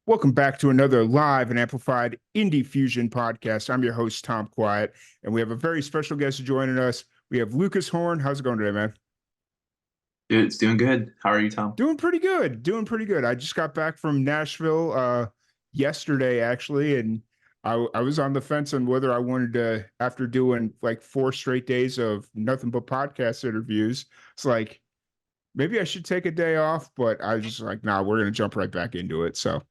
Welcome back to another live and amplified Indie Fusion podcast. I'm your host, Tom Quiet, and we have a very special guest joining us. We have Lucas Horne. How's it going today, man? Dude, it's doing good. How are you, Tom? Doing pretty good. Doing pretty good. I just got back from Nashville yesterday, actually, and I was on the fence on whether I wanted to, after doing like 4 straight days of nothing but podcast interviews, it's like maybe I should take a day off, but I was just like, nah, we're gonna jump right back into it. So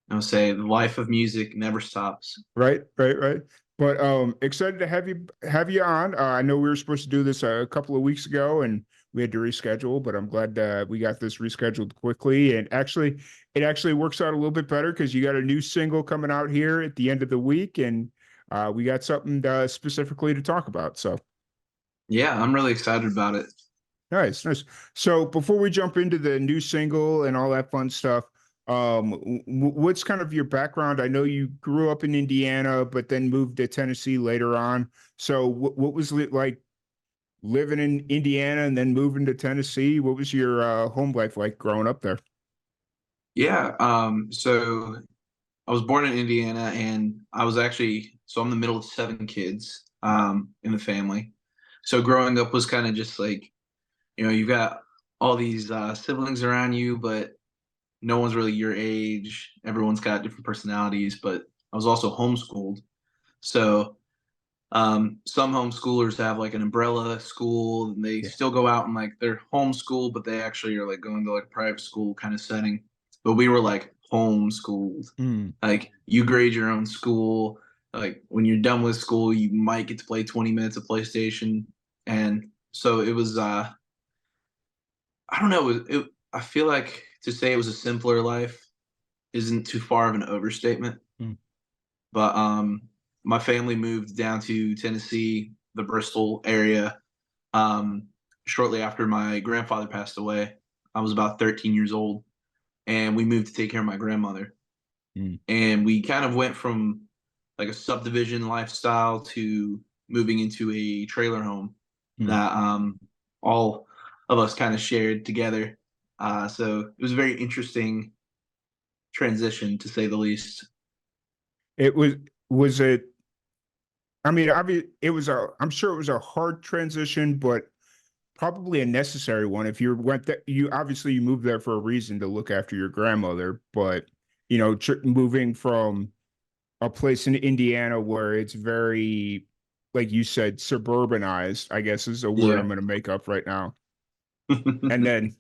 I'll say the life of music never stops. right. But excited to have you on. I know we were supposed to do this a couple of weeks ago, and we had to reschedule. But I'm glad we got this rescheduled quickly. And actually, it actually works out a little bit better because you got a new single coming out here at the end of the week, and we got something specifically to talk about. So Yeah, I'm really excited about it. nice. So before we jump into the new single and all that fun stuff, what's kind of your background? I know you grew up in Indiana, but then moved to Tennessee later on. So what was it like living in Indiana and then moving to Tennessee? What was your home life like growing up there? Yeah, so I was born in Indiana and I'm the middle of seven kids in the family. So growing up was kind of just like, you've got all these siblings around you, but no one's really your age. Everyone's got different personalities, but I was also homeschooled. So some homeschoolers have like an umbrella school and they Yeah. still go out and like they're homeschooled, but they actually are like going to like private school kind of setting. But we were like homeschooled. Mm. Like you grade your own school. Like when you're done with school, you might get to play 20 minutes of PlayStation. And so it was I don't know, I feel like to say it was a simpler life isn't too far of an overstatement. Mm. But my family moved down to Tennessee, the Bristol area, um, shortly after my grandfather passed away. I was about 13 years old, and we moved to take care of my grandmother. Mm. And we kind of went from like a subdivision lifestyle to moving into a trailer home Mm. that all of us kind of shared together. So it was a very interesting transition, to say the least. It was it I mean, it was I'm sure it was a hard transition, but probably a necessary one. If you went that, you obviously you moved there for a reason to look after your grandmother, but moving from a place in Indiana where it's very, like you said, suburbanized, I guess is a word Yeah. I'm going to make up right now, and then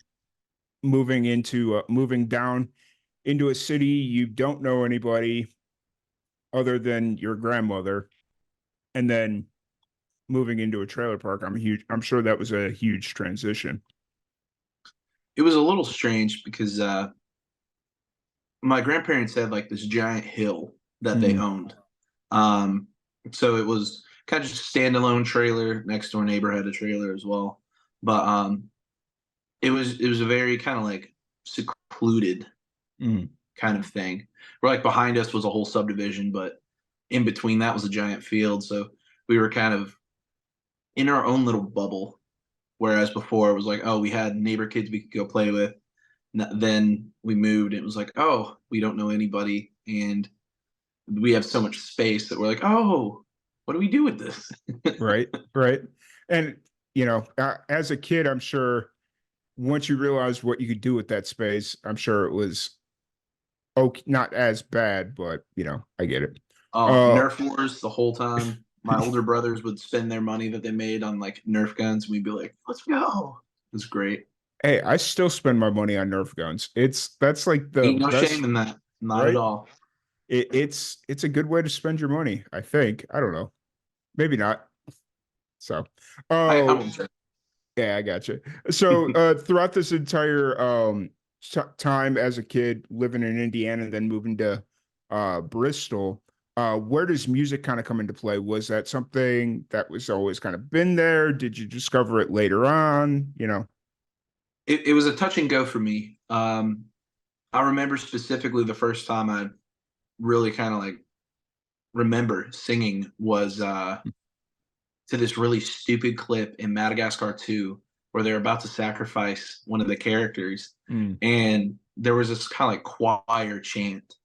moving down into a city you don't know anybody other than your grandmother, and then moving into a trailer park. I'm sure that was a huge transition. It was a little strange because my grandparents had like this giant hill that they Mm. owned. Um, so it was kind of just a standalone trailer. Next door neighbor had a trailer as well, but it was a very kind of like secluded Mm. kind of thing. Where like behind us was a whole subdivision, but in between that was a giant field. So we were kind of in our own little bubble. Whereas before it was like, oh, we had neighbor kids we could go play with. Then we moved. And it was like, oh, we don't know anybody, and we have so much space that we're like, oh, what do we do with this? Right. And as a kid, I'm sure once you realized what you could do with that space, I'm sure it was okay, not as bad, but I get it. Oh, Uh, Nerf wars the whole time. My older brothers would spend their money that they made on like Nerf guns, and we'd be like, let's go. It was great. hey, I still spend my money on Nerf guns. That's like the Ain't no best, shame in that. Not at right? all. It's a good way to spend your money, I think. I don't know. Maybe not. So, I oh, won't say. yeah, I got you. So, throughout this entire time as a kid living in Indiana and then moving to Bristol, where does music kind of come into play? Was that something that was always kind of been there? Did you discover it later on? It was a touch and go for me. I remember specifically the first time I really kind of like remember singing was to this really stupid clip in Madagascar 2 where they're about to sacrifice one of the characters. Mm. And there was this kind of like choir chant.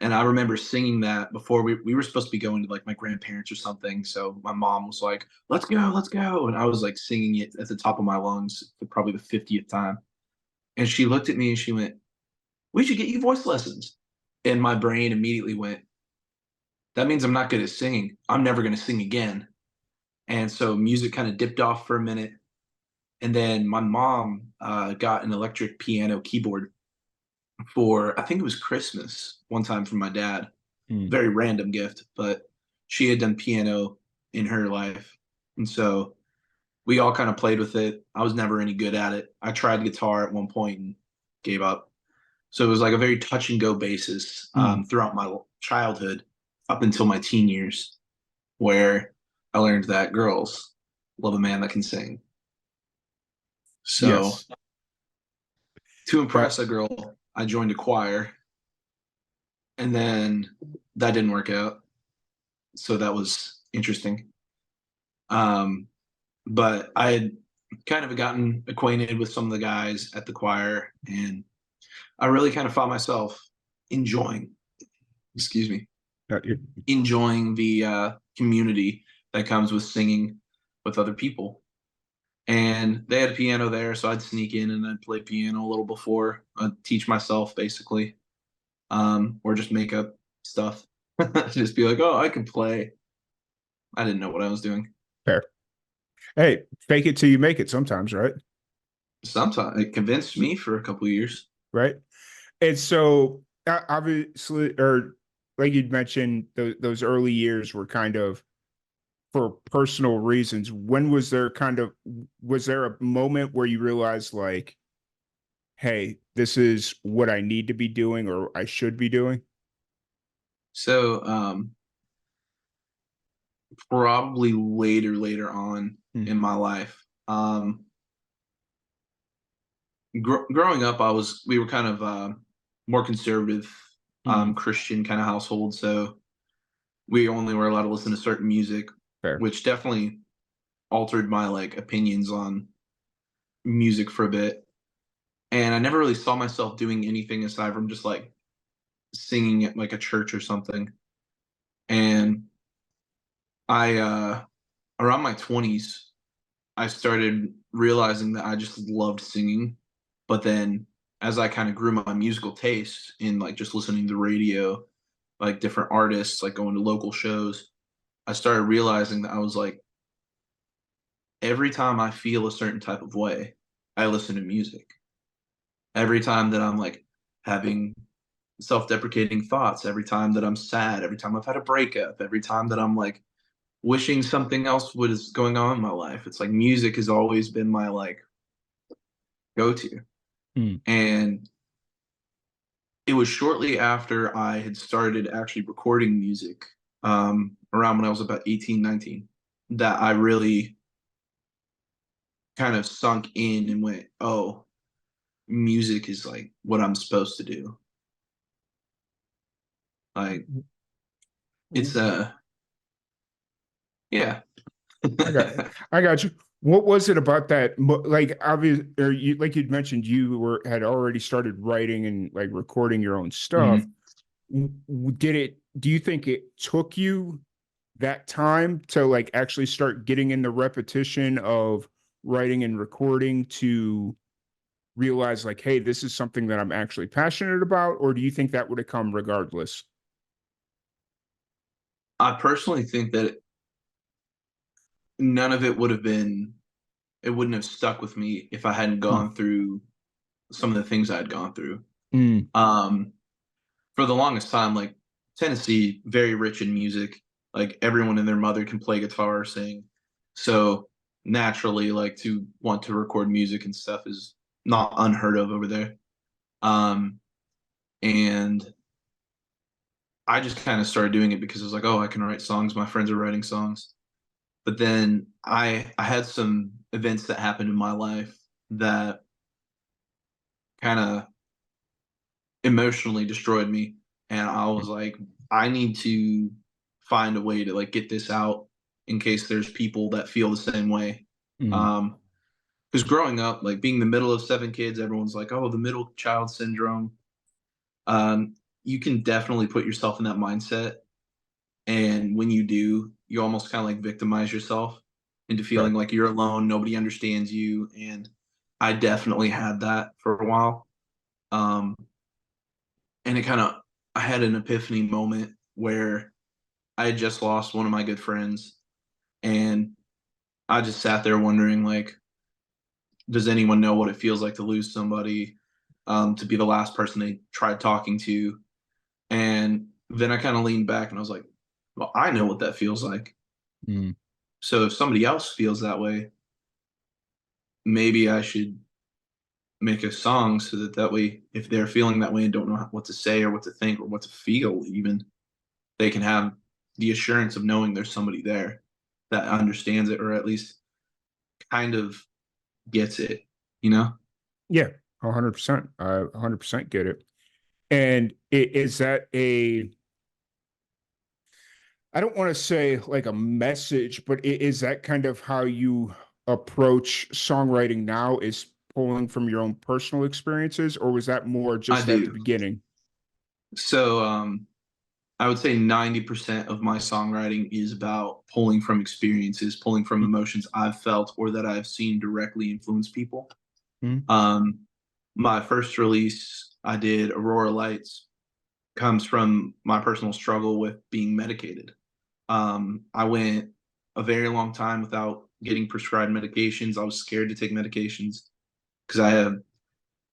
And I remember singing that before we were supposed to be going to like my grandparents or something. So my mom was like, let's go, let's go. And I was like singing it at the top of my lungs for probably the 50th time. And she looked at me and she went, we should get you voice lessons. And my brain immediately went, that means I'm not good at singing. I'm never going to sing again. And so music kind of dipped off for a minute. And then my mom got an electric piano keyboard for, I think it was Christmas one time from my dad. Mm. Very random gift, but she had done piano in her life. And so we all kind of played with it. I was never any good at it. I tried guitar at one point and gave up. So it was like a very touch and go basis throughout my childhood up until my teen years, where I learned that girls love a man that can sing. So Yes. to That, impress a girl, I joined a choir, and then that didn't work out. So that was interesting. Um, but I had kind of gotten acquainted with some of the guys at the choir, and I really kind of found myself enjoying, excuse me, that enjoying the community that comes with singing with other people. And they had a piano there, so I'd sneak in and I'd play piano a little before. I'd teach myself basically, or just make up stuff. Just be like, oh, I can play. I didn't know what I was doing. fair. Hey, fake it till you make it sometimes, right? Sometimes it convinced me for a couple of years. Right. And so obviously, or like you'd mentioned, those early years were kind of for personal reasons. When was there was there a moment where you realized like, hey, this is what I need to be doing or I should be doing? So probably later on Hmm. in my life. Growing up, we were kind of more conservative, Hmm. Christian kind of household, so we only were allowed to listen to certain music, Fair. which definitely altered my like opinions on music for a bit. And I never really saw myself doing anything aside from just like singing at like a church or something. And I around my 20s, I started realizing that I just loved singing. But then as I kind of grew my musical taste in like just listening to the radio, like different artists, like going to local shows, I started realizing that I was like, every time I feel a certain type of way, I listen to music. Every time that I'm like having self-deprecating thoughts, every time that I'm sad, every time I've had a breakup, every time that I'm like wishing something else was going on in my life, it's like music has always been my like go-to. Hmm. And it was shortly after I had started actually recording music, around when I was about 18, 19, that I really kind of sunk in and went, oh, music is like what I'm supposed to do. Like it's yeah. I got, I got you. What was it about that? Like, obvious, or you, like you'd mentioned, you had already started writing and like recording your own stuff. Mhm. Did it? Do you think it took you that time to like actually start getting in the repetition of writing and recording to realize like, hey, this is something that I'm actually passionate about, or do you think that would have come regardless? I personally think that none of it would have been, it wouldn't have stuck with me if I hadn't Hmm. gone through some of the things I had gone through. Mm. Um, for the longest time, like Tennessee, very rich in music. Like everyone and their mother can play guitar or sing. So naturally, like to want to record music and stuff is not unheard of over there. Um, and I just kind of started doing it because I was like, oh, I can write songs. My friends are writing songs. But then I had some events that happened in my life that kind of emotionally destroyed me, and I was like, I need to find a way to like get this out in case there's people that feel the same way. Mm. Um, because growing up, like being the middle of 7 kids, everyone's like, oh, the middle child syndrome. You can definitely put yourself in that mindset. And when you do, you almost kind of like victimize yourself into Right. feeling like you're alone, nobody understands you. And I definitely had that for a while. Um, and I had an epiphany moment where I had just lost one of my good friends. And I just sat there wondering, like, does anyone know what it feels like to lose somebody, to be the last person they tried talking to? And then I kind of leaned back and I was like, well, I know what that feels like. Mm. So if somebody else feels that way, maybe I should make a song so that way, if they're feeling that way and don't know what to say or what to think or what to feel, even they can have the assurance of knowing there's somebody there that understands it or at least kind of gets it, you know? Yeah, 100%. I 100% get it. And is that a, I don't want to say like a message, but is that kind of how you approach songwriting now, is pulling from your own personal experiences, or was that more I just at the do. beginning? So I would say 90% of my songwriting is about pulling from experiences, pulling from emotions I've felt or that I've seen directly influence people. Mm-hmm. Um, my first release I did, Aurora Lights, comes from my personal struggle with being medicated. I went a very long time without getting prescribed medications. I was scared to take medications because I have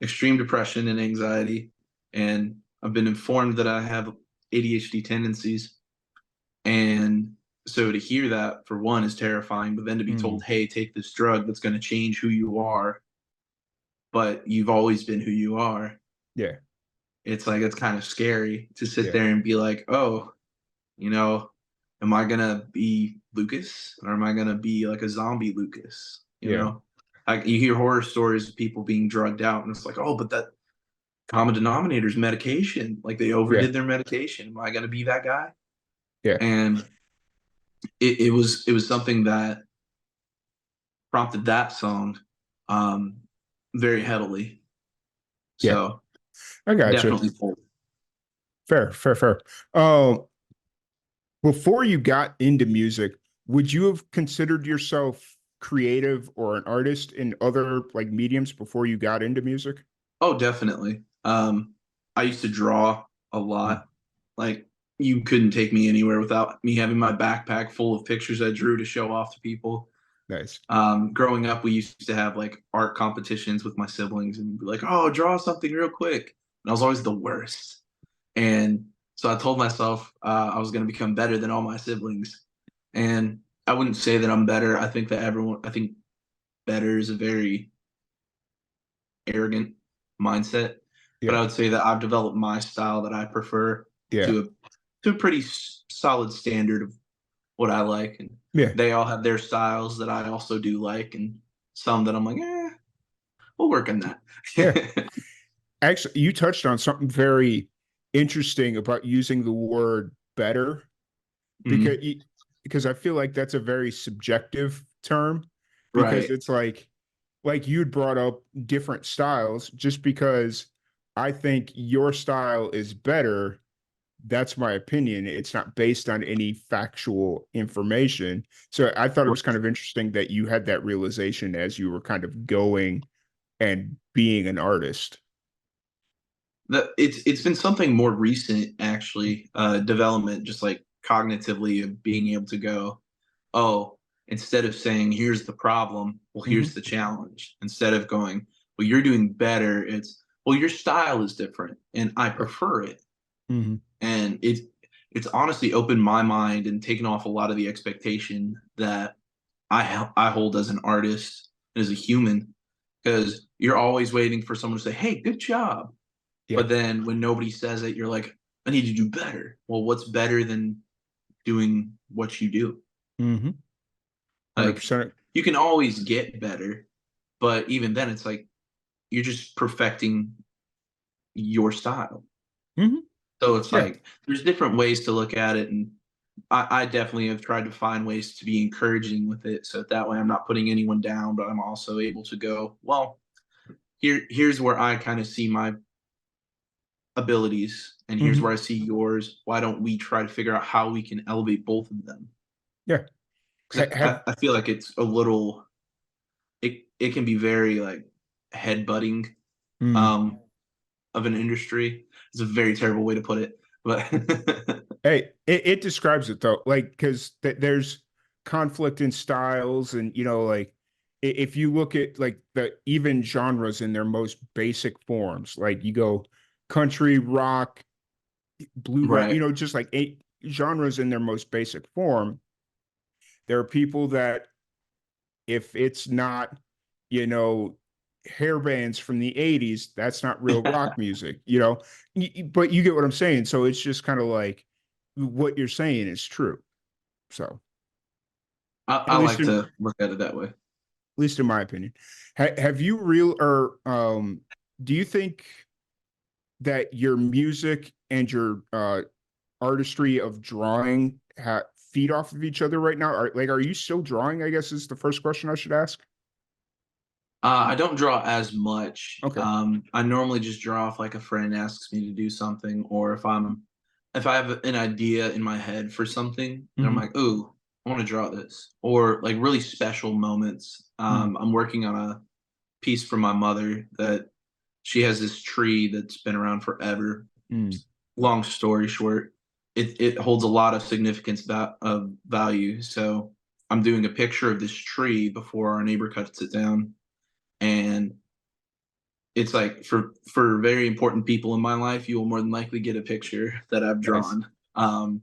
extreme depression and anxiety, and I've been informed that I have ADHD tendencies. And so to hear that, for one, is terrifying, but then to be Mm-hmm. told, hey, take this drug that's going to change who you are, but you've always been who you are. Yeah, It's like, it's kind of scary to sit yeah, there and be like, oh, you know, am I going to be Lucas or am I going to be like a zombie Lucas? You yeah, know, like you hear horror stories of people being drugged out, and it's like, oh, but that common denominator is medication. Like they yeah, overdid their medication. Am I going to be that guy? yeah, And it was something that prompted that song um, very heavily. yeah. So I got you. definitely pulled. Fair, fair, fair. Before you got into music, would you have considered yourself creative or an artist in other like mediums before you got into music? Oh, definitely. I used to draw a Mm. lot. Like you couldn't take me anywhere without me having my backpack full of pictures I drew to show off to people. Nice. Growing up, we used to have like art competitions with my siblings and be like, "Oh, draw something real quick." And I was always the worst. And so I told myself I was going to become better than all my siblings. And I wouldn't say that I'm better. I think better is a very arrogant mindset. But Yeah, I would say that I've developed my style that I prefer yeah, to a pretty solid standard of what I like. And yeah, they all have their styles that I also do like, and some that I'm like, we'll work on yeah. that. Actually, you touched on something very interesting about using the word better, because Mhm. because I feel like that's a very subjective term, because Right. it's like you'd brought up different styles. Just because I think your style is better, that's my opinion. It's not based on any factual information. So I thought it was kind of interesting that you had that realization as you were kind of going and being an artist. It's been something more recent actually, development, just like cognitively of being able to go, oh, instead of saying here's the problem, well, Mm-hmm. here's the challenge. Instead of going, well, you're doing better, it's, well, your style is different and I Right. prefer it. Mm-hmm. And it's honestly opened my mind and taken off a lot of the expectation that I hold as an artist and as a human, because you're always waiting for someone to say, hey, good job. Yeah. But then when nobody says it, you're like, I need to do better. Well, what's better than doing what you do? Mm-hmm. Like 100%. you can always get better, but even then it's like you're just perfecting your style. Mm-hmm. So it's Yeah. like there's different ways to look at it, and I definitely have tried to find ways to be encouraging with it, so that way I'm not putting anyone down, but I'm also able to go, well, here's where I kind of see my abilities, and here's Hmm. where I see yours. Why don't we try to figure out how we can elevate both of them? Yeah. Because I feel like it's a little, it can be very like headbutting Mm. um of an industry. It's a very terrible way to put it, but Hey, it describes it though, like because there's conflict in styles, and like if you look at like the even genres in their most basic forms, like you go country, rock, bluegrass, right. just like eight genres in their most basic form. There are people that if it's not, you know, hair bands from the 80s, that's not real rock music, but you get what I'm saying. So it's just kind of like what you're saying is true. So I at least like in to look at it that way. my opinion. Have you real or do you think that your music and your artistry of drawing feed off of each other right now? Are you still drawing? I guess is the first question I should ask. I don't draw as much. Okay. I normally just draw if like a friend asks me to do something, or if I have an idea in my head for something, and I'm Hmm. like, "Ooh, I want to draw this," or like really special moments. I'm working on a piece for my mother that she has this tree that's been around forever. Mm-hmm. Long story short, it holds a lot of significance of value. So I'm doing a picture of this tree before our neighbor cuts it down, and it's like for very important people in my life, you will more than likely get a picture that I've Nice. drawn.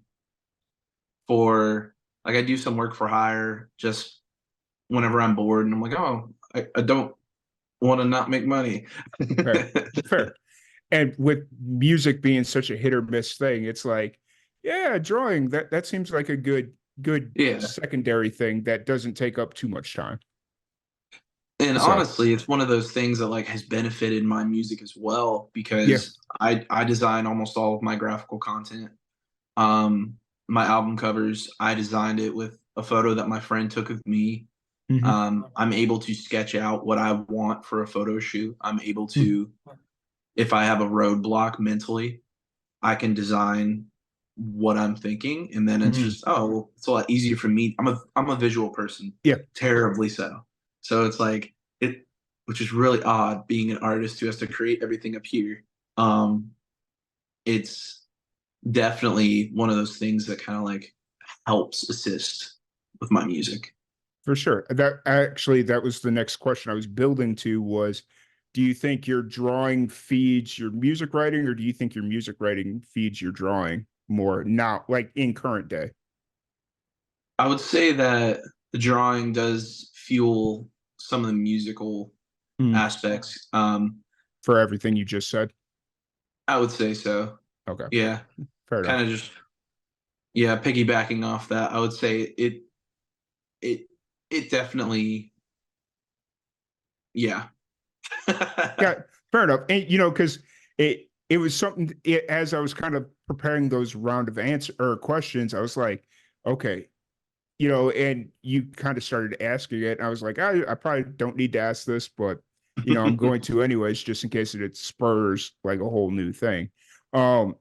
For like I do some work for hire just whenever I'm bored, and I'm like, oh, I don't want to not make money. Fair. Fair. And with music being such a hit or miss thing, it's like, yeah, drawing that seems like a good Yeah. secondary thing that doesn't take up too much time. And So honestly, it's one of those things that like has benefited my music as well yeah. because I design almost all of my graphical content. Um, my album covers, I designed it with a photo that my friend took of me. Hmm. I'm able to sketch out what I want for a photo shoot. I'm able Hmm. to, if I have a roadblock mentally, I can design what I'm thinking, and then it's Hmm. just well, it's a lot easier for me. I'm a visual person, Yeah, terribly so. So it's like it, which is really odd being an artist who has to create everything up here. Um, it's definitely one of those things that kind of like helps assist with my music. for sure. That was the next question I was building to was, do you think your drawing feeds your music writing, or do you think your music writing feeds your drawing more now, like in current day? I would say that the drawing does fuel some of the musical Mm, aspects. for everything you just said. I would say so. Okay, Yeah, fair kind enough. of just yeah, piggybacking off that, I would say it it definitely yeah. Yeah, fair enough. And because it was something as I was kind of preparing those round of answer or questions, I was like, okay, and you kind of started asking it. And I was like, I probably don't need to ask this, but I'm going to anyways, just in case it spurs like a whole new thing. Um,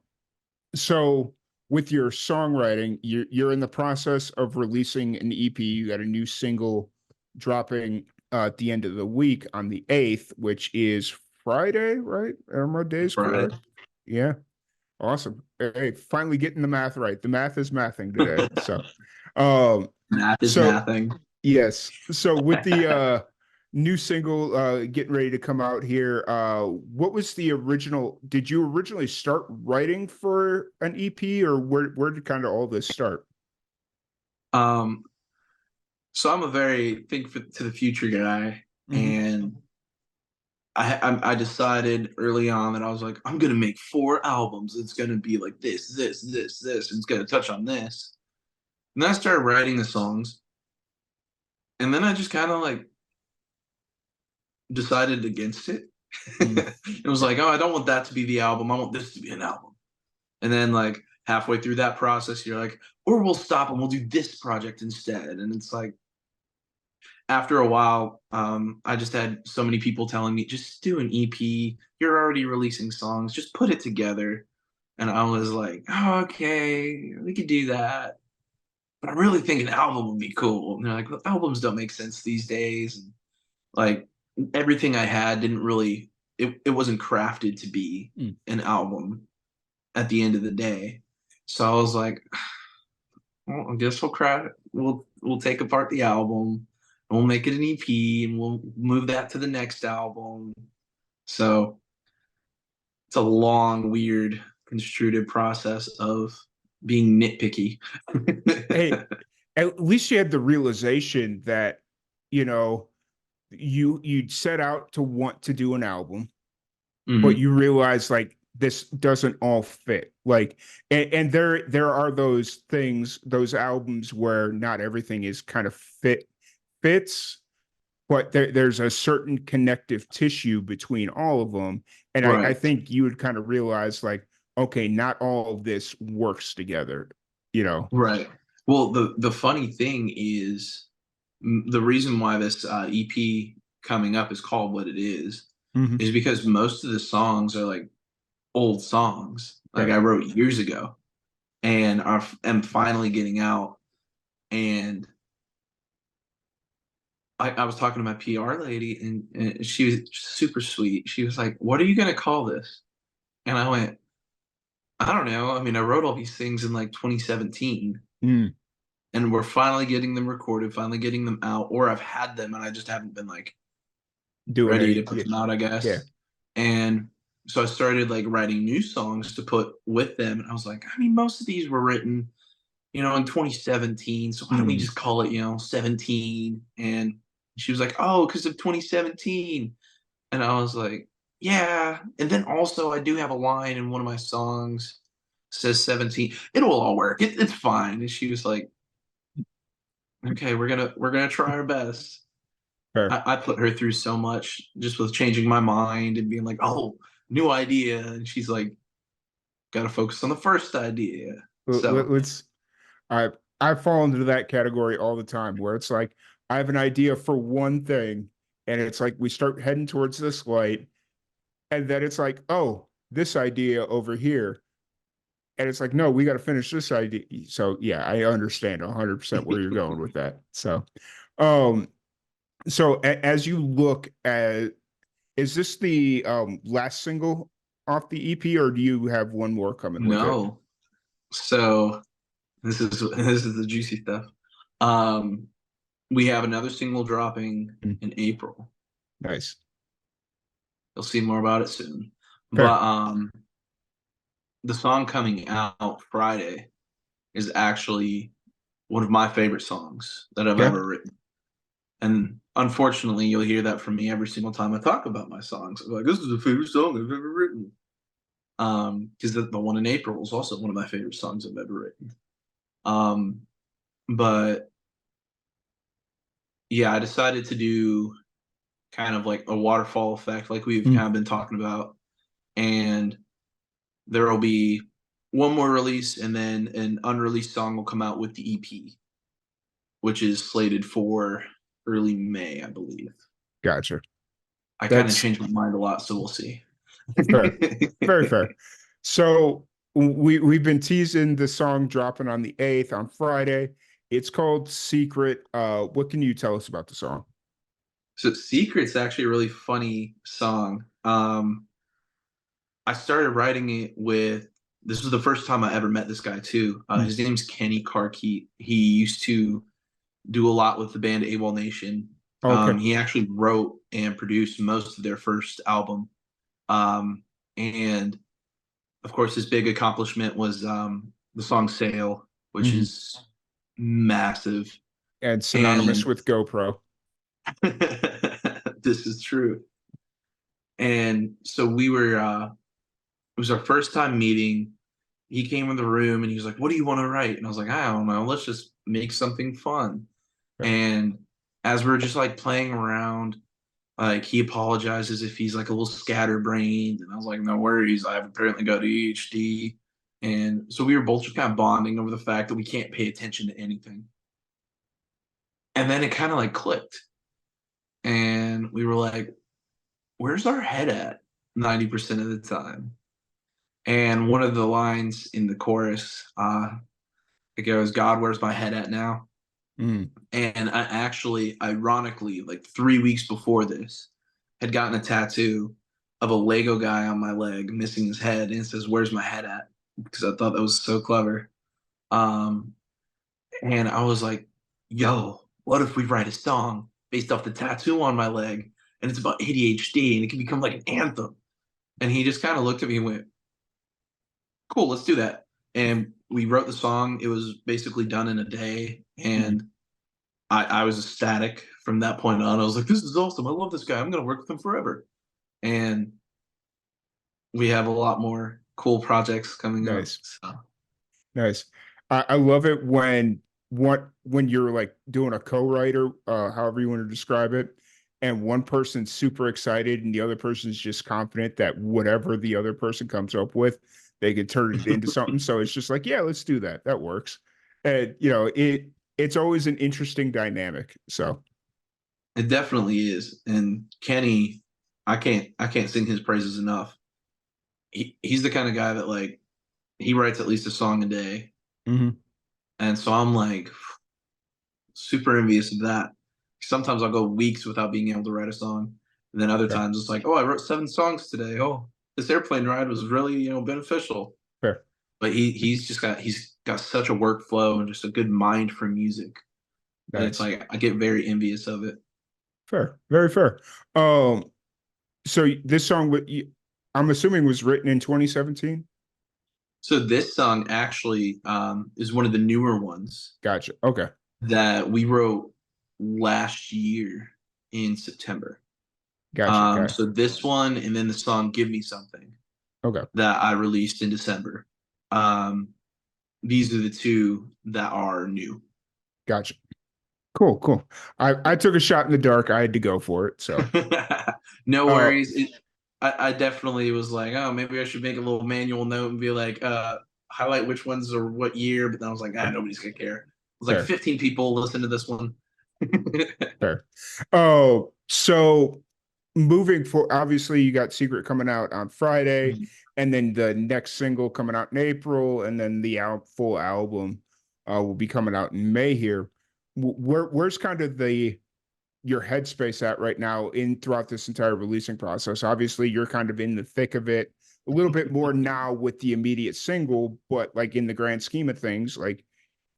so with your songwriting, you're in the process of releasing an EP. You got a new single dropping at the end of the week on the 8th, which is Friday, right? Are my days Right. correct? Yeah. Awesome. Hey, finally getting the math right. The math is mathing today. So um Math is so mathing. yes. So with the new single getting ready to come out here, what was the original? Did you originally start writing for an EP, or where did kind of all this start? Um, so I'm a very to the future guy, Hmm. and I decided early on that I was like, I'm gonna make 4 albums. It's gonna be like this. And it's gonna touch on this. And then I started writing the songs, and then I just kind of like decided against it. Mm. It was like, oh, I don't want that to be the album. I want this to be an album. And then like halfway through that process, you're like, or we'll stop and we'll do this project instead. And it's like, after a while, I just had so many people telling me, just do an EP. You're already releasing songs, just put it together. And I was like, oh, okay, we could do that. But I really think an album would be cool. And they're like, well, albums don't make sense these days. And like everything I had didn't really, it wasn't crafted to be Mm. an album at the end of the day. So I was like, well, I guess we'll take apart the album and we'll make it an EP and we'll move that to the next album. So it's a long, weird, constructive process of being nitpicky. Hey, at least you had the realization that, you know, you'd set out to want to do an album, but Mhm. you realize like this doesn't all fit. Like, and there are those things, those albums where not everything is kind of fits, but there's a certain connective tissue between all of them. And I Right. think you would kind of realize like, okay, not all of this works together, you know. Right. Well, the funny thing is the reason why this EP coming up is called what it Mhm. is because most of the songs are like old songs, like Right. I wrote years ago, and am finally getting out. And I was talking to my PR lady, and she was super sweet. She was like, "What are you gonna call this?" And I went, "I don't know. I mean, I wrote all these things in like 2017, Mm. and we're finally getting them recorded, finally getting them out, or I've had them and I just haven't been like Doing ready to any, put yeah, them out, I yeah. guess." And so I started like writing new songs to put with them, and I was like, I mean, most of these were written, in 2017. So why don't we Mm. just call it, 17? And she was like, oh, because of 2017. And I was like, yeah. And then also, I do have a line in one of my songs says 17. It'll all work. It's fine. And she was like, okay, we're gonna try our best. Fair. I put her through so much just with changing my mind and being like, oh, new idea. And she's like, got to focus on the first idea. So, Let's. I I fall into that category all the time where it's like I have an idea for one thing, and it's like we start heading towards this light, and then it's like, oh, this idea over here, and it's like, no, we got to finish this idea. So yeah, I understand 100% where you're going with that. Um, as you look at, is this the last single off the EP, or do you have one more coming with it? no. So, this is the juicy stuff. Um, we have another single dropping Mm. in April. Nice. You'll see more about it soon. Fair. But the song coming out Friday is actually one of my favorite songs that I've Yeah. ever written. And unfortunately, you'll hear that from me every single time I talk about my songs. I'm like, this is the favorite song I've ever written. Because the one in April is also one of my favorite songs I've ever written. Um, but yeah, I decided to do kind of like a waterfall effect, like we've Mm. kind of been talking about. And there will be one more release, and then an unreleased song will come out with the EP, which is slated for early May, I believe. Gotcha. I kind of That's changed my mind a lot, so we'll see. fair. Very fair. So we've been teasing the song dropping on the 8th on Friday. It's called Secret. What can you tell us about the song? So Secret's actually a really funny song. I started writing it with this was the first time I ever met this guy too. Mm. His name's Kenny Carkeet. He used to do a lot with the band AWOL Nation. Okay. He actually wrote and produced most of their first album. And of course, his big accomplishment was the song Sail, which Mhm. is massive. And synonymous And with GoPro. this is true. And so it was our first time meeting. He came in the room and he was like, what do you want to write? And I was like, I don't know. Let's just make something fun. Fair. And as we are just like playing around, like he apologizes if he's like a little scatterbrained. And I was like, no worries. I've apparently got ADHD. And so we were both just kind of bonding over the fact that we can't pay attention to anything. And then it kind of like clicked. And we were like, where's our head at 90% of the time? And one of the lines in the chorus, it goes, God, where's my head at now? Mm. And I actually, ironically, like 3 weeks before this, had gotten a tattoo of a Lego guy on my leg missing his head, and it says, where's my head at? Because I thought that was so clever. Um, and I was like, yo, what if we write a song based off the tattoo on my leg, and it's about ADHD, and it can become like an anthem? And he just kind of looked at me and went, cool, let's do that. And we wrote the song. It was basically done in a day. Mm. And I was ecstatic from that point on. I was like, this is awesome. I love this guy. I'm going to work with him forever. And we have a lot more cool projects coming up. Nice. So. Nice. I love it when you're like doing a co-writer, however you want to describe it, and one person's super excited and the other person's just confident that whatever the other person comes up with, they can turn it into something. So it's just like, yeah, let's do that. That works. And it's always an interesting dynamic. So It definitely is. And Kenny, I can't sing his praises enough. He's the kind of guy that like he writes at least a song a day. mhm. And so I'm like super envious of that. Sometimes I'll go weeks without being able to write a song. And then other Fair, times it's like, oh, I wrote 7 songs today. Oh, this airplane ride was really, beneficial. fair. But he's got such a workflow and just a good mind for music that it's Nice. like I get very envious of it. Fair. Very fair. Um, so this song I'm assuming was written in 2017. So this song actually is one of the newer ones Gotcha. Okay. that we wrote last year in September. Gotcha. Okay. So this one and then the song "Give Me Something" Okay. that I released in December. Um, these are the two that are new. Gotcha. Cool. Cool. I took a shot in the dark. I had to go for it. So, No uh, worries. I definitely was like, oh, maybe I should make a little manual note and be like, highlight which ones are what year. But then I was like, nobody's gonna care. It was like fair, 15 people listen to this one. fair. Oh, so moving for obviously you got Secret coming out on Friday, and then the next single coming out in April, and then the full album will be coming out in May here. Where's kind of your headspace at right now in throughout this entire releasing process? Obviously, you're kind of in the thick of it a little bit more now with the immediate single, but like in the grand scheme of things, like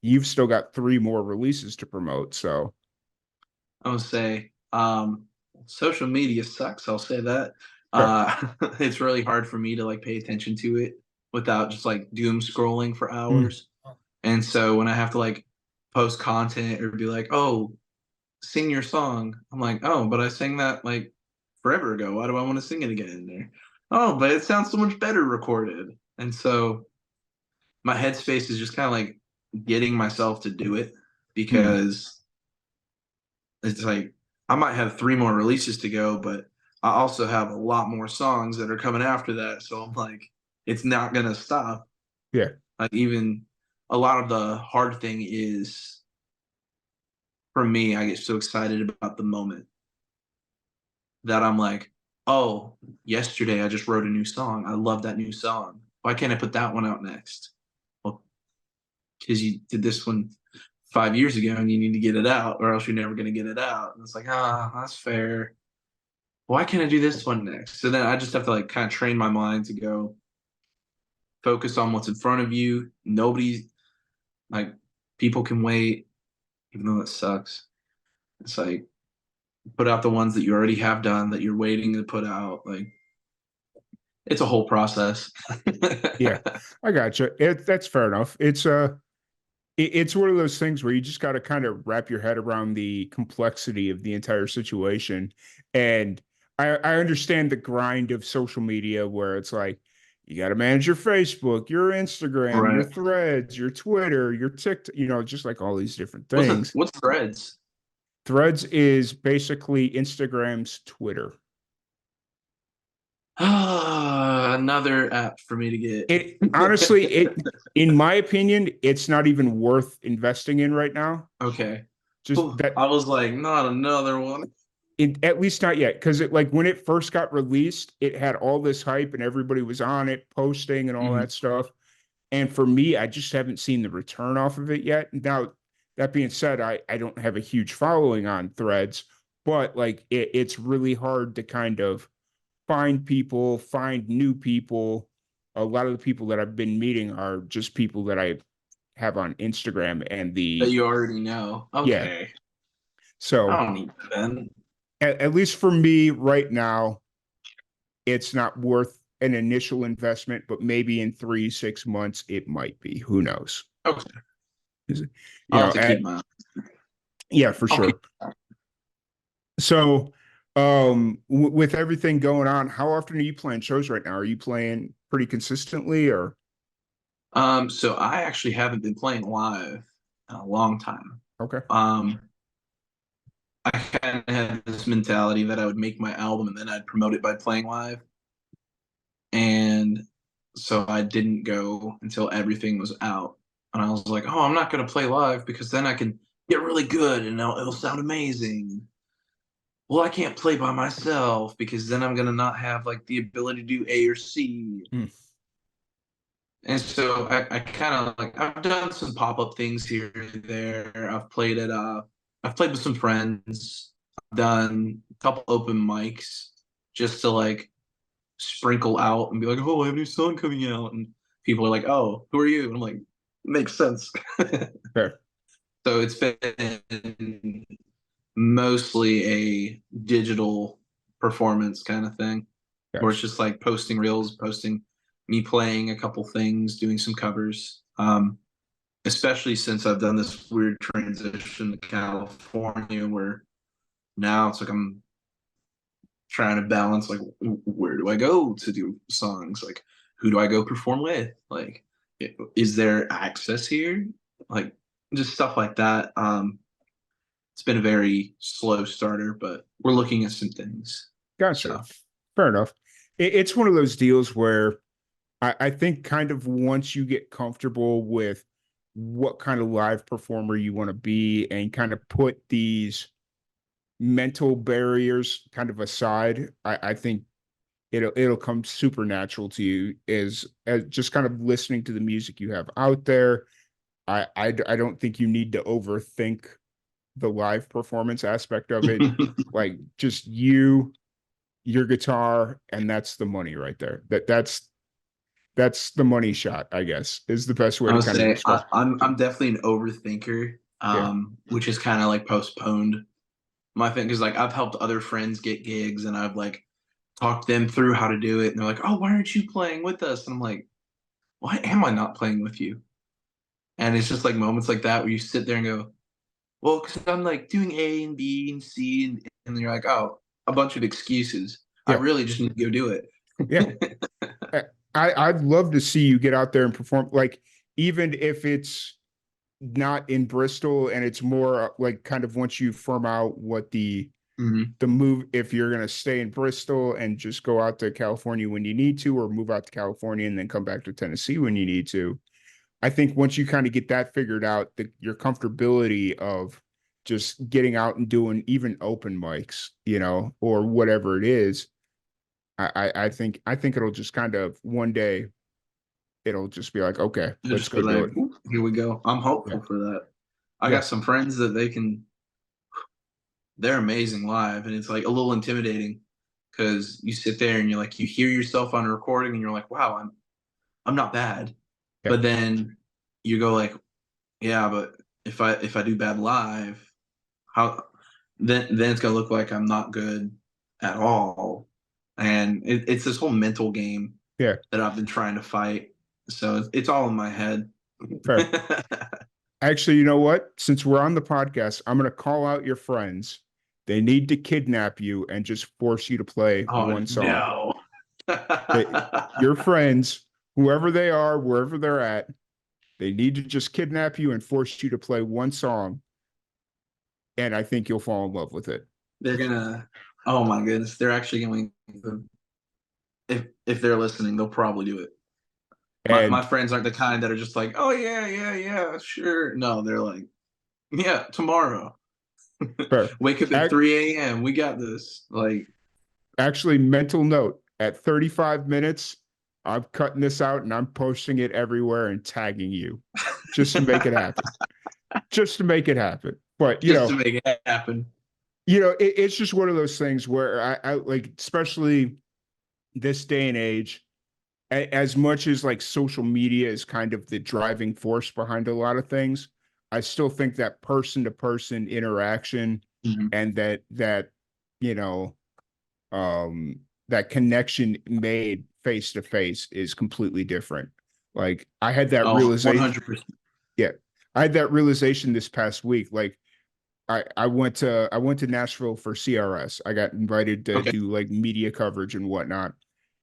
you've still got 3 more releases to promote. So I would say social media sucks. I'll say that. fair. It's really hard for me to like pay attention to it without just like doom scrolling for Mm. hours. And so when I have to like post content or be like, oh, sing your song, I'm like, oh, but I sang that like forever ago. Why do I want to sing it again in there? Oh, but it sounds so much better recorded. And so my headspace is just kind of like getting myself to do it Mm. because it's like I might have 3 more releases to go, but I also have a lot more songs that are coming after that. So I'm like, it's not gonna stop. Yeah. Like even a lot of the hard thing is for me, I get so excited about the moment that I'm like, oh, yesterday I just wrote a new song. I love that new song. Why can't I put that one out next? Well, because you did this one 5 years ago and you need to get it out, or else you're never going to get it out. And it's like, that's fair. Why can't I do this one next? So then I just have to like kind of train my mind to go focus on what's in front of you. Nobody, like, people can wait, even though it sucks. It's like, put out the ones that you already have done that you're waiting to put out. Like, it's a whole process. Yeah. I gotcha. That's fair enough. It's one of those things where you just got to kind of wrap your head around the complexity of the entire situation. And I understand the grind of social media where it's like you got to manage your Facebook, your Instagram, your Right. threads, your Twitter, your TikTok, just like all these different What's a, things. what's threads? Threads is basically Instagram's Twitter. Another app for me to It get. honestly, in my opinion, it's not even worth investing in right now. Okay. Just Whew, that I was like, not another one. at least not yet, because it like when it first got released, it had all this hype and everybody was on it, posting and all Mhm. that stuff. And for me, I just haven't seen the return off of it yet. Now, that being said, I don't have a huge following on Threads, but like it's really hard to kind of find people, find new people. A lot of the people that I've been meeting are just people that I have on Instagram and That the you already know. yeah. Okay. I So don't need that then. at least for me right now, it's not worth an initial investment, but maybe in 3, 6 months it might be. Who knows? Okay. You I'll know, have to keep my yeah, for I'll keep sure. So, with everything going on, how often are you playing shows right now? Are you playing pretty consistently or so I actually haven't been playing live in a long time. okay? Um I kind of had this mentality that I would make my album and then I'd promote it by playing live. And so I didn't go until everything was out. And I was like, oh, I'm not going to play live because then I can get really good and it'll sound amazing. Well, I can't play by myself because then I'm going to not have like the ability to do A or C. Mm, And so I kind of like, I've done some pop-up things here and there. I've played with some friends. I've done a couple open mics just to like sprinkle out and be like, "Oh, I have a new song coming out," and people are like, "Oh, who are you?" And I'm like, "Makes sense." fair. So it's been mostly a digital performance kind of thing, where it's Gotcha. just like posting reels, posting me playing a couple things, doing some covers. Especially since I've done this weird transition to California, where now it's like I'm trying to balance like where do I go to do songs? Like who do I go perform with? Like is there access here? Like just stuff like that. It's been a very slow starter, but we're looking at some things. Gotcha. So Fair enough. It's one of those deals where I think kind of once you get comfortable with what kind of live performer you want to be and kind of put these mental barriers kind of aside, I think it'll come super natural to you as just kind of listening to the music you have out there. I don't think you need to overthink the live performance aspect of it. Like just your guitar, and that's the money right there. That's the money shot, I guess, is the best way I to would kind of say express. I'm definitely an overthinker, Yeah, which is kind of like postponed my thing because like I've helped other friends get gigs and I've like talked them through how to do it and they're like, oh, why aren't you playing with us? And I'm like, why am I not playing with you? And it's just like moments like that where you sit there and go, well, because I'm like doing A and B and C, and you're like, oh, a bunch of excuses. I yeah, really just need to go do it. yeah. I'd love to see you get out there and perform. Like even if it's not in Bristol and it's more like kind of once you firm out what Mhm. the move, if you're going to stay in Bristol and just go out to California when you need to, or move out to California and then come back to Tennessee when you need to. I think once you kind of get that figured out, your comfortability of just getting out and doing even open mics, or whatever it is, I think it'll just kind of one day it'll just be like, okay, I let's just go be do like, it. "Ooh, here we go." I'm Yeah, hopeful for that. I yeah, got some friends that they're amazing live, and it's like a little intimidating because you sit there and you're like, you hear yourself on a recording, and you're like, wow, I'm not bad. yeah, But then you go like, yeah, but if I do bad live, how then it's gonna look like I'm not good at all. And it's this whole mental game yeah. that I've been trying to fight. So it's all in my head. Fair. Actually, you know what? Since we're on the podcast, I'm going to call out your friends. They need to kidnap you and just force you to play Oh one song. no. They, your friends, whoever they are, wherever they're at, they need to just kidnap you and force you to play one song, and I think you'll fall in love with it. They're gonna, oh my goodness, they're actually going to if they're listening, they'll probably do it. My And friends aren't the kind that are just like, oh yeah, yeah, yeah, sure. No, they're like, yeah, tomorrow. fair. Wake up at Ac- 3 a.m. We got this. Like, Actually, mental note, at 35 minutes, I'm cutting this out and I'm posting it everywhere and tagging you just to make it happen. Just to make it happen. But just to make it happen. it's just one of those things where I like, especially this day and age, as much as like social media is kind of the driving force behind a lot of things, I still think that person to person interaction Mhm. and you know, um, that connection made face to face is completely different. Like I had that Oh, realization. 100%. Yeah, I had that realization this past week. Like I went to Nashville for CRS. I got invited to Okay. do like media coverage and whatnot.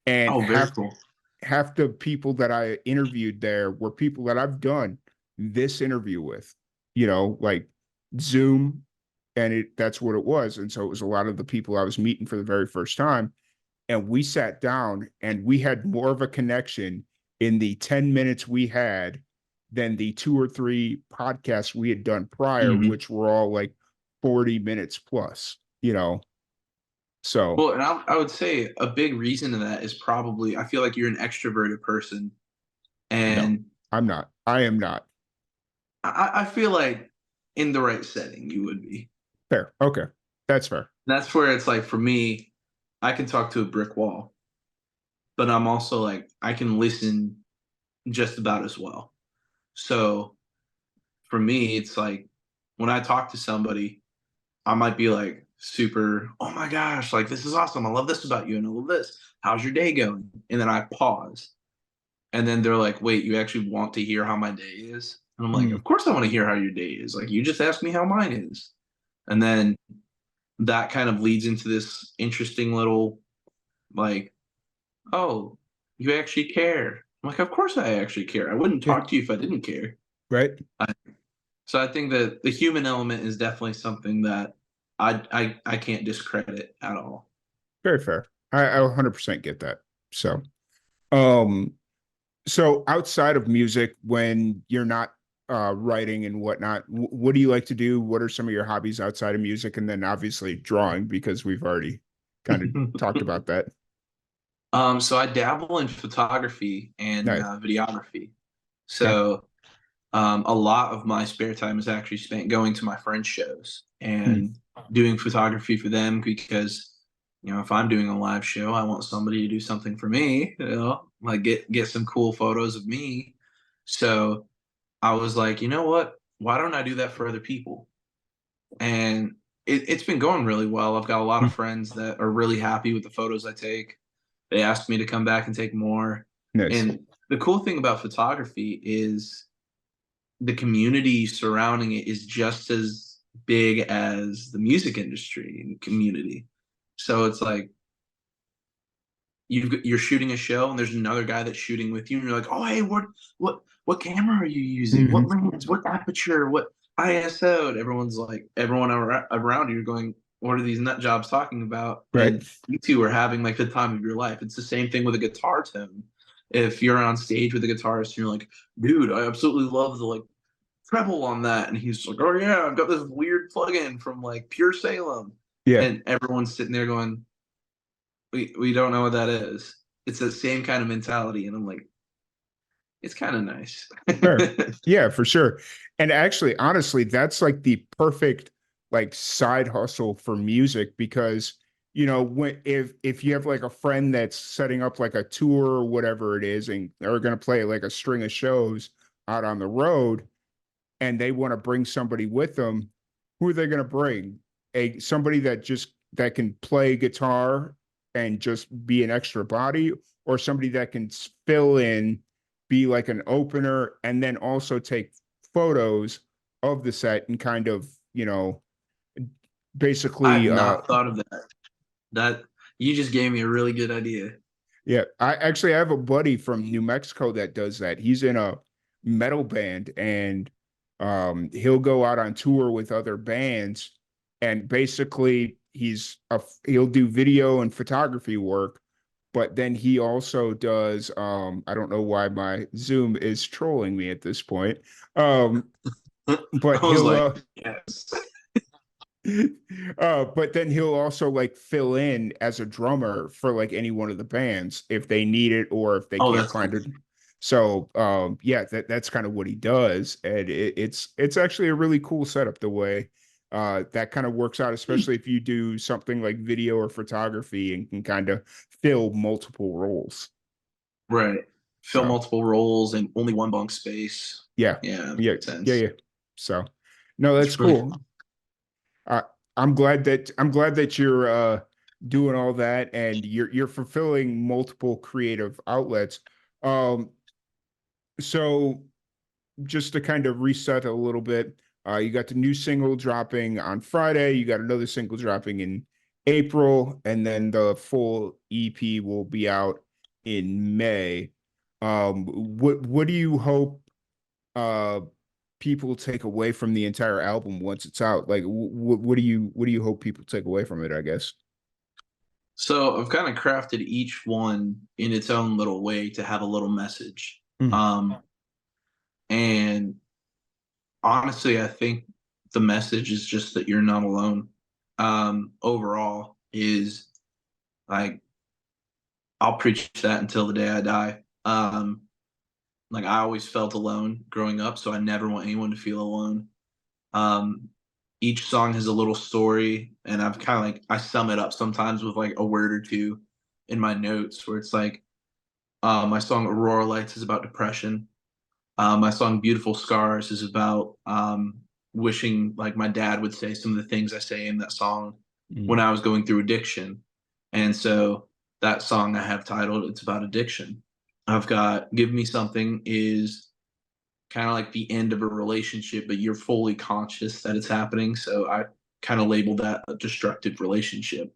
And Oh, very cool. half the people that I interviewed there were people that I've done this interview with, like Zoom, and that's what it was. And so it was a lot of the people I was meeting for the very first time. And we sat down and we had more of a connection in the 10 minutes we had than the two or three podcasts we had done prior, Mhm. which were all like 40 minutes plus. So Well, and I would say a big reason to that is probably I feel like you're an extroverted person, no, and I'm not. I am not. I feel like in the right setting you would be. Fair. Okay. That's fair. That's where it's like for me, I can talk to a brick wall, but I'm also like I can listen just about as well. So for me, it's like when I talk to somebody, I might be like super, oh my gosh, like this is awesome. I love this about you and I love this. How's your day going? And then I pause. And then they're like, wait, you actually want to hear how my day is? And I'm like, Mm, of course I want to hear how your day is. Like you just asked me how mine is. And then that kind of leads into this interesting little like, oh, you actually care. I'm like, of course I actually care. I wouldn't yeah. talk to you if I didn't care. Right. So I think that the human element is definitely something that I can't discredit at all. Very fair. I 100% get that. So, um, so outside of music, when you're not writing and whatnot, what do you like to do? What are some of your hobbies outside of music? And then obviously drawing, because we've already kind of talked about that. So I dabble in photography and Nice. videography. Okay. So a lot of my spare time is actually spent going to my friends' shows Hmm. and doing photography for them because if I'm doing a live show, I want somebody to do something for me, like get some cool photos of me. So I was like, you know what? Why don't I do that for other people? And it's been going really well. I've got a lot of friends that are really happy with the photos I take. They asked me to come back and take more. Nice. And the cool thing about photography is the community surrounding it is just as big as the music industry and community. So it's like you're shooting a show and there's another guy that's shooting with you, and you're like, oh hey, what camera are you using? What Hmm. lens? What aperture? What ISO? And everyone's like, everyone around you are going, what are these nut jobs talking about? Right. And you two are having like the time of your life. It's the same thing with a guitar tone. If you're on stage with a guitarist and you're like, dude, I absolutely love the like treble on that. And he's like, oh yeah, I've got this weird plugin from like Pure Salem. Yeah. And everyone's sitting there going, we don't know what that is. It's the same kind of mentality. And I'm like, it's kind of nice. Fair. Yeah, for sure. And actually, honestly, that's like the perfect like side hustle for music because when if you have like a friend that's setting up like a tour or whatever it is and they're going to play like a string of shows out on the road and they want to bring somebody with them, who are they going to bring? Somebody that can play guitar and just be an extra body, or somebody that can fill in, be like an opener, and then also take photos of the set and kind of, I have basically not thought of that. That you just gave me a really good idea. yeah, I have a buddy from New Mexico that does that. He's in a metal band and he'll go out on tour with other bands and basically he'll do video and photography work, but then he also does I don't know why my Zoom is trolling me at this point. Um but I was he'll like, yes. but then he'll also like fill in as a drummer for like any one of the bands if they need it or if they Oh, can't that's find cool. it. So yeah, that's kind of what he does. And it's actually a really cool setup the way that kind of works out, especially if you do something like video or photography and can kind of fill multiple roles. Right. Fill So multiple roles and only one bunk space. yeah, Yeah, yeah, makes yeah, sense. yeah. So no, It's that's really cool. fun. I I'm glad that you're doing all that and you're fulfilling multiple creative outlets. Um, so just to kind of reset a little bit, you got the new single dropping on Friday, you got another single dropping in April, and then the full EP will be out in May. What do you hope uh people take away from the entire album once it's out? Like what do you hope people take away from it, I guess? So I've kind of crafted each one in its own little way to have a little message. Mm, And honestly, I think the message is just that you're not alone. Overall, is like I'll preach that until the day I die. Like I always felt alone growing up, so I never want anyone to feel alone. Um, each song has a little story, and I've kind of like I sum it up sometimes with like a word or two in my notes, where it's like my song "Aurora Lights" is about depression. My song "Beautiful Scars" is about wishing like my dad would say some of the things I say in that song when mm, I was going through addiction, and so that song I have titled "It's About Addiction." I've got "Give Me Something" is kind of like the end of a relationship, but you're fully conscious that it's happening. So I kind of labeled that a destructive relationship.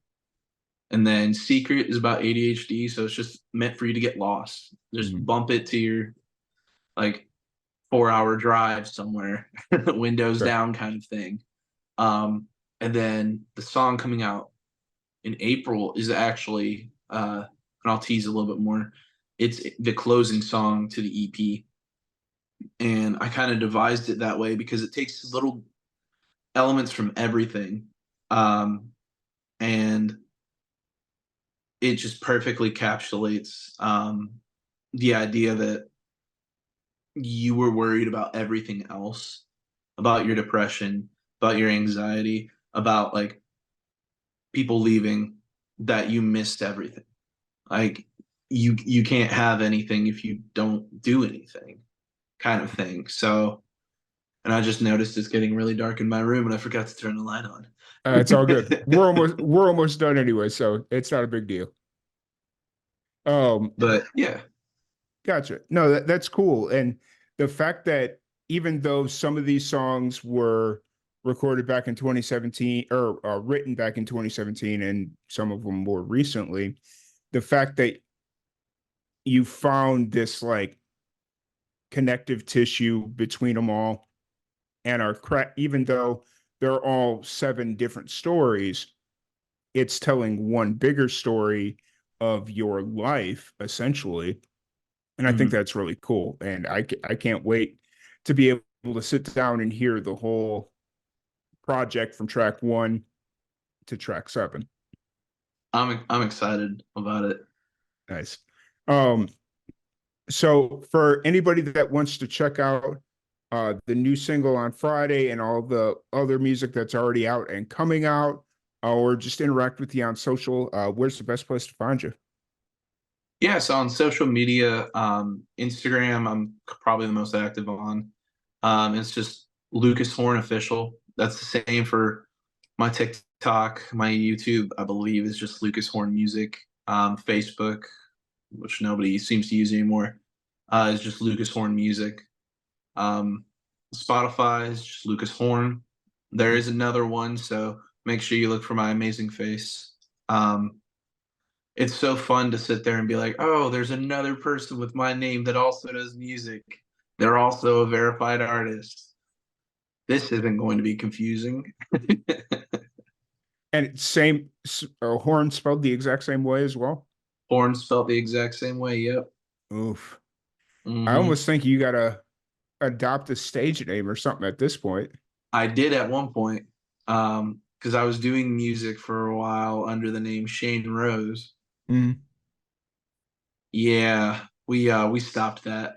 And then Secret is about ADHD, so it's just meant for you to get lost. Just mm. bump it to your like 4 hour drive somewhere, windows Sure. down kind of thing. Um, and then the song coming out in April is actually, and I'll tease a little bit more. It's the closing song to the EP, and I kind of devised it that way because it takes little elements from everything, um, and it just perfectly encapsulates the idea that you were worried about everything else, about your depression, about your anxiety, about like people leaving, that you missed everything. Like you can't have anything if you don't do anything, kind of thing. So, and I just noticed it's getting really dark in my room, and I forgot to turn the light on. It's all good. We're almost done anyway, so it's not a big deal. Um, But yeah, Gotcha. No, that's cool. And the fact that even though some of these songs were recorded back in 2017 or written back in 2017 and some of them more recently, the fact that you found this like connective tissue between them all and even though they're all seven different stories, it's telling one bigger story of your life essentially. And I think mhm. that's really cool. And I can't wait to be able to sit down and hear the whole project from track one to track seven. I'm excited about it. Nice. Um, so for anybody that wants to check out the new single on Friday and all the other music that's already out and coming out, or just interact with you on social, where's the best place to find you? Yeah, so on social media, Instagram, I'm probably the most active on. It's just Lucas Horn official. That's the same for my TikTok, my YouTube, I believe is just Lucas Horn Music. Facebook, which nobody seems to use anymore, is just Lucas Horn Music. Um, Spotify is just Lucas Horn. There is another one, so make sure you look for my amazing face. Um, it's so fun to sit there and be like, oh, there's another person with my name that also does music. They're also a verified artist. This isn't going to be confusing. And same Horn spelled the exact same way as well. Horns felt the exact same way. Yep. Oof. I Hmm. almost think you gotta adopt a stage name or something at this point. I did at one point, because I was doing music for a while under the name Shane Rose. Mm. Yeah, we stopped that.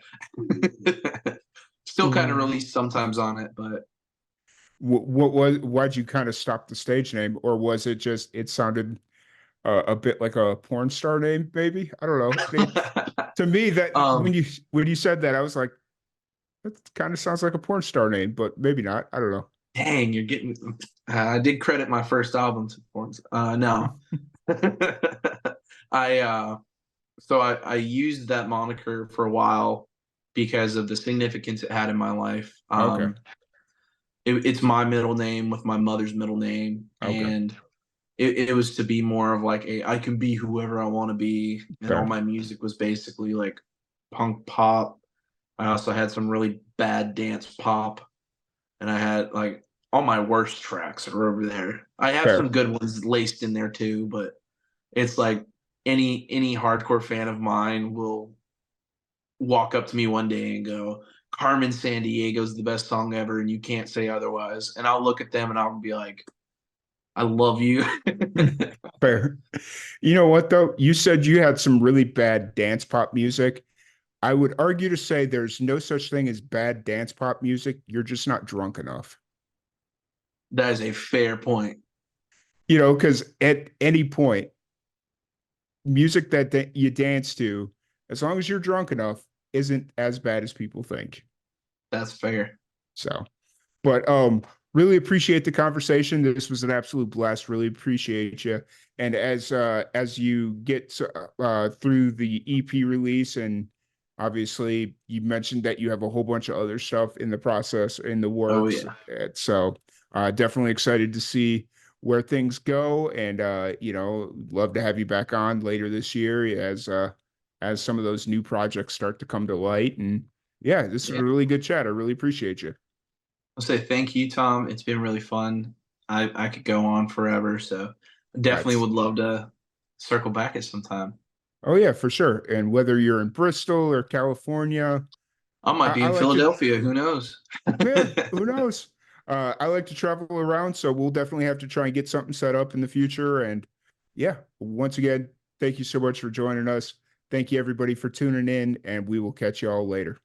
Still kind of released sometimes on it, but What was, why'd you kind of stop the stage name, or was it just it sounded a bit like a porn star name, maybe? I don't know. To me, that um, when you said that, I was like, that kind of sounds like a porn star name, but maybe not. I don't know. dang, you're getting. I did credit my first album to Horns. No, I I used that moniker for a while because of the significance it had in my life. Okay. It's my middle name with my mother's middle name, Okay. and it was to be more of like a I can be whoever I want to be, and all Fair. my music was basically like punk pop. I also had some really bad dance pop, and I had like all my worst tracks are over there. I have Fair. some good ones laced in there too, but it's like any hardcore fan of mine will walk up to me one day and go, Carmen San Diego's the best song ever, and you can't say otherwise. And I'll look at them and I'll be like, I love you. Fair. You know what though? You said you had some really bad dance pop music. I would argue to say there's no such thing as bad dance pop music. You're just not drunk enough. That is a fair point. You know, because at any point, music that you dance to, as long as you're drunk enough, isn't as bad as people think. That's fair. So, but really appreciate the conversation. This was an absolute blast. Really appreciate you. And as you get through the EP release, and obviously you mentioned that you have a whole bunch of other stuff in the process, in the Oh works. yeah. So definitely excited to see where things go, and love to have you back on later this year as some of those new projects start to come to light. And yeah, this was Yeah. a really good chat. I really appreciate you. I'll say thank you, Tom. It's been really fun. I could go on forever, so definitely That's would love to circle back at some time. Oh yeah, for sure. And whether you're in Bristol or California, I might be I in like to, Philadelphia. Who knows? yeah, who knows? I like to travel around, so we'll definitely have to try and get something set up in the future. And yeah, once again, thank you so much for joining us. Thank you everybody for tuning in, and we will catch you all later.